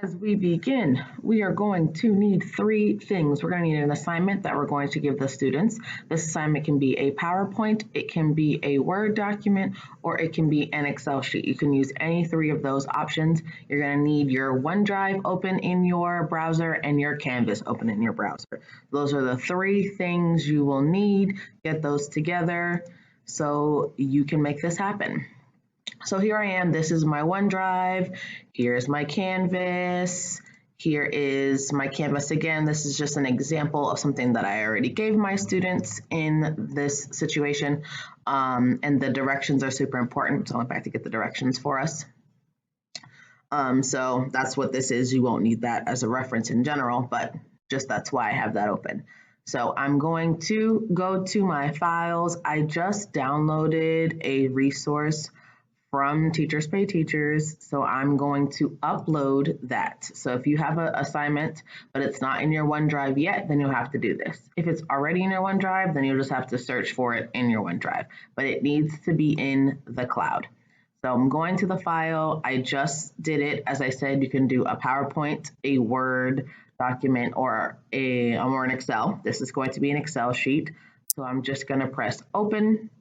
As we begin, we are going to need three things. We're going to need an assignment that we're going to give the students. This assignment can be a PowerPoint, it can be a Word document, or it can be an Excel sheet. You can use any three of those options. You're going to need your OneDrive open in your browser and your Canvas open in your browser. Those are the three things you will need. Get those together so you can make this happen. So here I am, this is my OneDrive, here's my Canvas, here is my Canvas again. This is just an example of something that I already gave my students in this situation, and the directions are super important, so I'm back to get the directions for us. So that's what this is. You won't need that as a reference in general, but just that's why I have that open. So I'm going to go to my files. I just downloaded a resource from Teachers Pay Teachers, so I'm going to upload that. So if you have an assignment, but it's not in your OneDrive yet, then you'll have to do this. If it's already in your OneDrive, then you'll just have to search for it in your OneDrive, but it needs to be in the cloud. So I'm going to the file. I just did it. As I said, you can do a PowerPoint, a Word document, or an Excel. This is going to be an Excel sheet. So I'm just going to press open.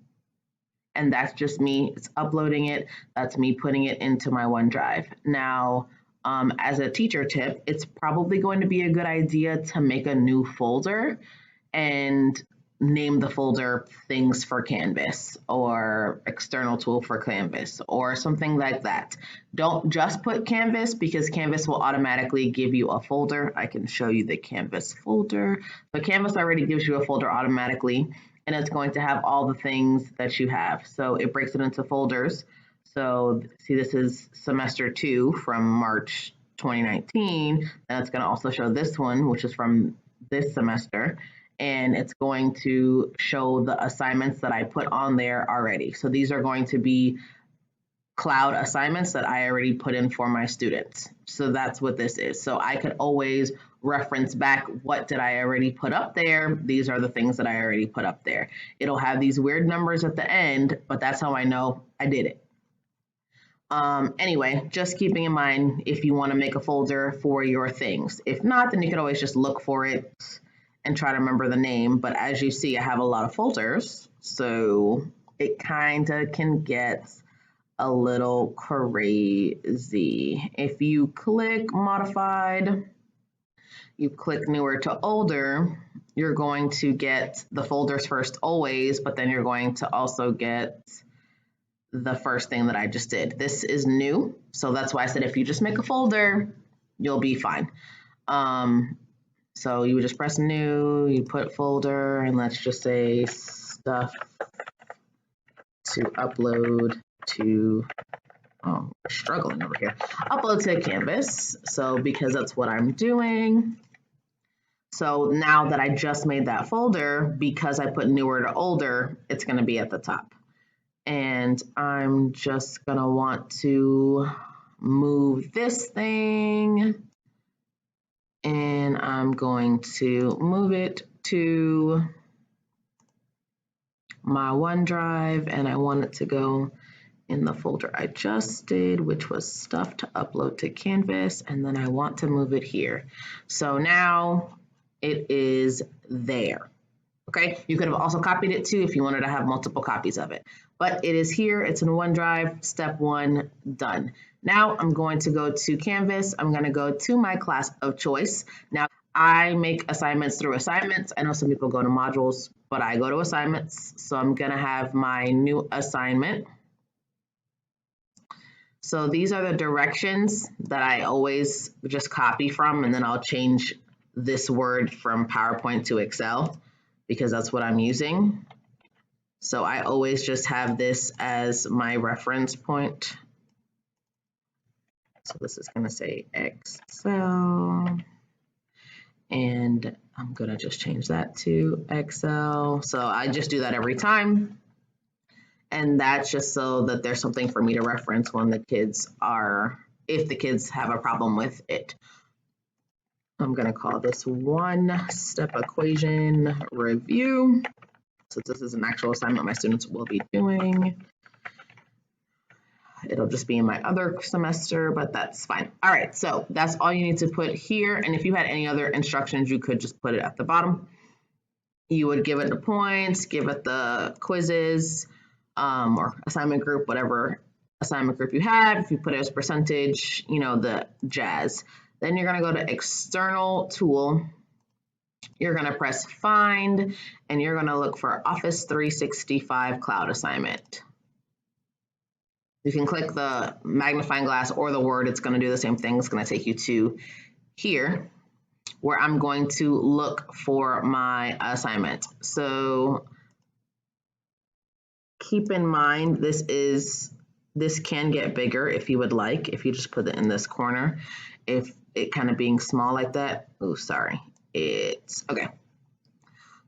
And that's just me, it's uploading it. That's me putting it into my OneDrive. Now, as a teacher tip, it's probably going to be a good idea to make a new folder and name the folder things for Canvas or external tool for Canvas or something like that. Don't just put Canvas because Canvas will automatically give you a folder. I can show you the Canvas folder. So Canvas already gives you a folder automatically, and it's going to have all the things that you have. So it breaks it into folders. So see, this is semester 2 from March 2019. And it's going to also show this one, which is from this semester. And it's going to show the assignments that I put on there already. So these are going to be cloud assignments that I already put in for my students. So that's what this is. So I could always reference back, what did I already put up there? These are the things that I already put up there. It'll have these weird numbers at the end, but that's how I know I did it. Anyway, just keeping in mind if you want to make a folder for your things. If not, then you could always just look for it and try to remember the name. But as you see, I have a lot of folders, so it kind of can get a little crazy. If you click modified, you click newer to older, you're going to get the folders first always, but then you're going to also get the first thing that I just did. This is new, so that's why I said if you just make a folder, you'll be fine. So you would just press new, you put folder, and let's just say stuff to upload to, oh, we're struggling over here. Upload to Canvas, so because that's what I'm doing. So now that I just made that folder, because I put newer to older, it's gonna be at the top. And I'm just gonna want to move this thing, and I'm going to move it to my OneDrive, and I want it to go in the folder I just did, which was stuff to upload to Canvas, and then I want to move it here. So now it is there. Okay, you could have also copied it too if you wanted to have multiple copies of it, but it is here, it's in OneDrive, step 1, done. Now I'm going to go to Canvas, I'm gonna go to my class of choice. Now I make assignments through assignments. I know some people go to modules, but I go to assignments. So I'm gonna have my new assignment. So these are the directions that I always just copy from, and then I'll change this word from PowerPoint to Excel because that's what I'm using. So I always just have this as my reference point. So this is going to say Excel, and I'm going to just change that to Excel. So I just do that every time. And that's just so that there's something for me to reference when the kids are, if the kids have a problem with it. I'm going to call this one-step equation review. So this is an actual assignment my students will be doing. It'll just be in my other semester, but that's fine. All right, so that's all you need to put here. And if you had any other instructions, you could just put it at the bottom. You would give it the points, give it the quizzes, or assignment group, whatever assignment group you have. If you put it as percentage, you know, the jazz. Then you're gonna go to external tool. You're gonna press find, and you're gonna look for Office 365 Cloud Assignment. You can click the magnifying glass or the word, it's gonna do the same thing. It's gonna take you to here, where I'm going to look for my assignment. So keep in mind, this can get bigger if you would like, if you just put it in this corner. If it kind of being small like that, oh, sorry, it's okay.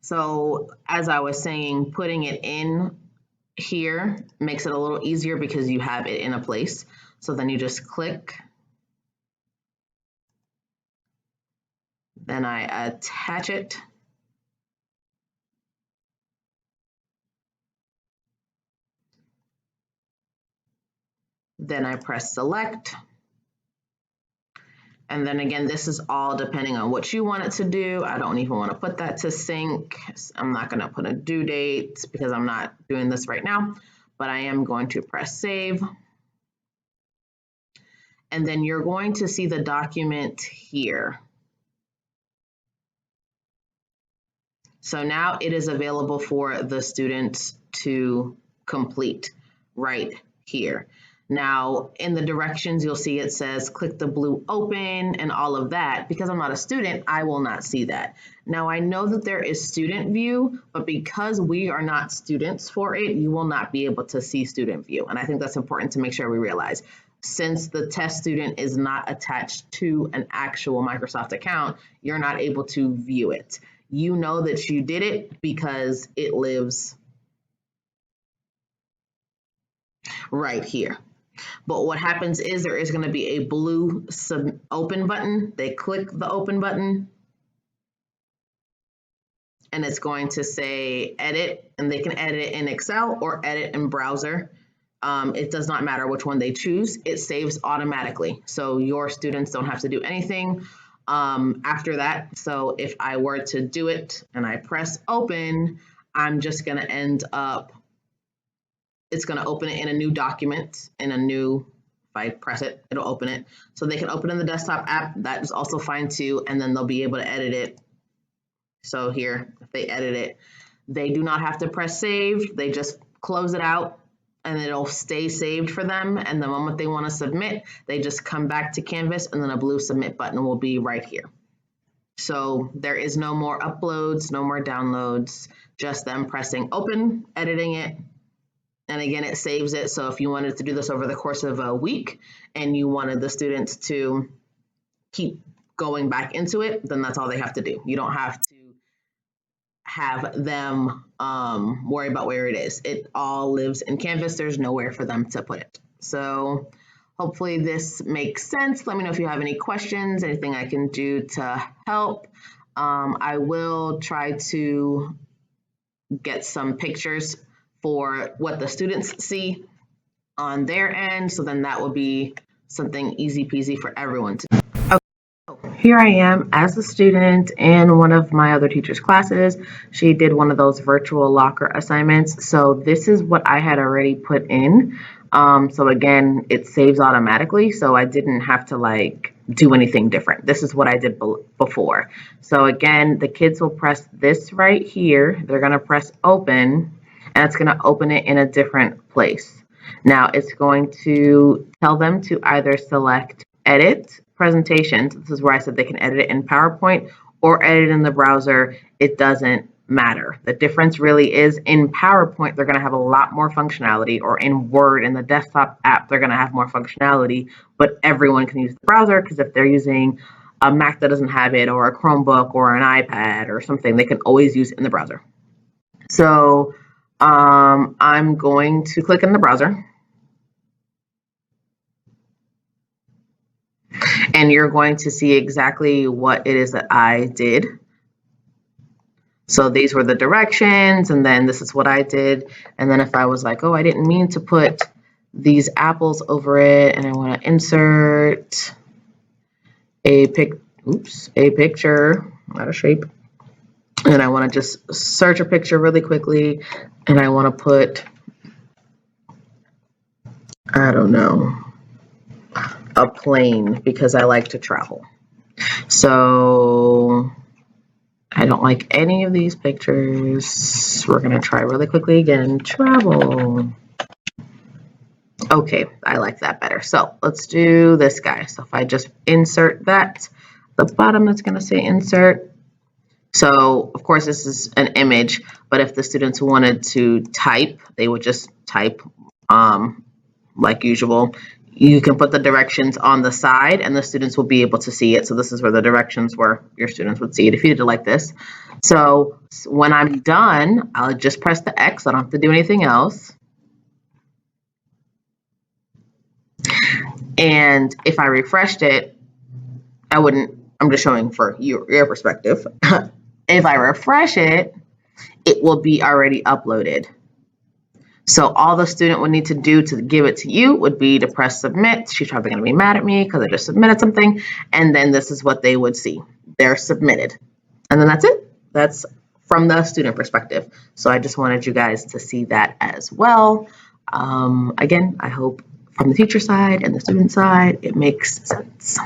So as I was saying, putting it in here makes it a little easier because you have it in a place. So then you just click. Then I attach it. Then I press select. And then again, this is all depending on what you want it to do. I don't even want to put that to sync. I'm not going to put a due date because I'm not doing this right now, but I am going to press save. And then you're going to see the document here. So now it is available for the students to complete right here. Now, in the directions, you'll see it says click the blue open and all of that. Because I'm not a student, I will not see that. Now, I know that there is student view, but because we are not students for it, you will not be able to see student view. And I think that's important to make sure we realize. Since the test student is not attached to an actual Microsoft account, you're not able to view it. You know that you did it because it lives right here. But what happens is there is going to be a blue open button. They click the open button and it's going to say edit, and they can edit it in Excel or edit in browser. It does not matter which one they choose. It saves automatically. So your students don't have to do anything after that. So if I were to do it and I press open, I'm just going to end up, it's going to open it in a new document, in a new, if I press it, it'll open it. So they can open in the desktop app. That is also fine too. And then they'll be able to edit it. So here, if they edit it, they do not have to press save. They just close it out and it'll stay saved for them. And the moment they want to submit, they just come back to Canvas and then a blue submit button will be right here. So there is no more uploads, no more downloads, just them pressing open, editing it. And again, it saves it. So if you wanted to do this over the course of a week and you wanted the students to keep going back into it, then that's all they have to do. You don't have to have them worry about where it is. It all lives in Canvas. There's nowhere for them to put it. So hopefully this makes sense. Let me know if you have any questions, anything I can do to help. I will try to get some pictures for what the students see on their end. So then that will be something easy peasy for everyone to do. Okay. Here I am as a student in one of my other teacher's classes. She did one of those virtual locker assignments. So this is what I had already put in. So again, it saves automatically. So I didn't have to like do anything different. This is what I did before. So again, the kids will press this right here. They're going to press open. And it's going to open it in a different place. Now it's going to tell them to either select edit presentations. This is where I said they can edit it in PowerPoint or edit in the browser. It doesn't matter. The difference really is in PowerPoint, they're going to have a lot more functionality, or in Word, in the desktop app, they're going to have more functionality, but everyone can use the browser because if they're using a Mac that doesn't have it, or a Chromebook or an iPad or something, they can always use it in the browser. So I'm going to click in the browser and you're going to see exactly what it is that I did. So these were the directions and then this is what I did. And then if I was like, oh, I didn't mean to put these apples over it, and I want to insert a picture, not a shape. And I want to just search a picture really quickly, and I want to put, I don't know, a plane, because I like to travel. So I don't like any of these pictures. We're going to try really quickly again, travel. Okay, I like that better. So let's do this guy. So if I just insert that, the bottom is going to say insert. So of course this is an image, but if the students wanted to type, they would just type like usual. You can put the directions on the side and the students will be able to see it. So this is where the directions were. Your students would see it if you did it like this. So when I'm done, I'll just press the X. I don't have to do anything else. And if I refreshed it, I wouldn't, I'm just showing for your perspective. If I refresh it, it will be already uploaded. So all the student would need to do to give it to you would be to press submit. She's probably going to be mad at me because I just submitted something. And then this is what they would see. They're submitted. And then that's it. That's from the student perspective. So I just wanted you guys to see that as well. Again, I hope from the teacher side and the student side, it makes sense.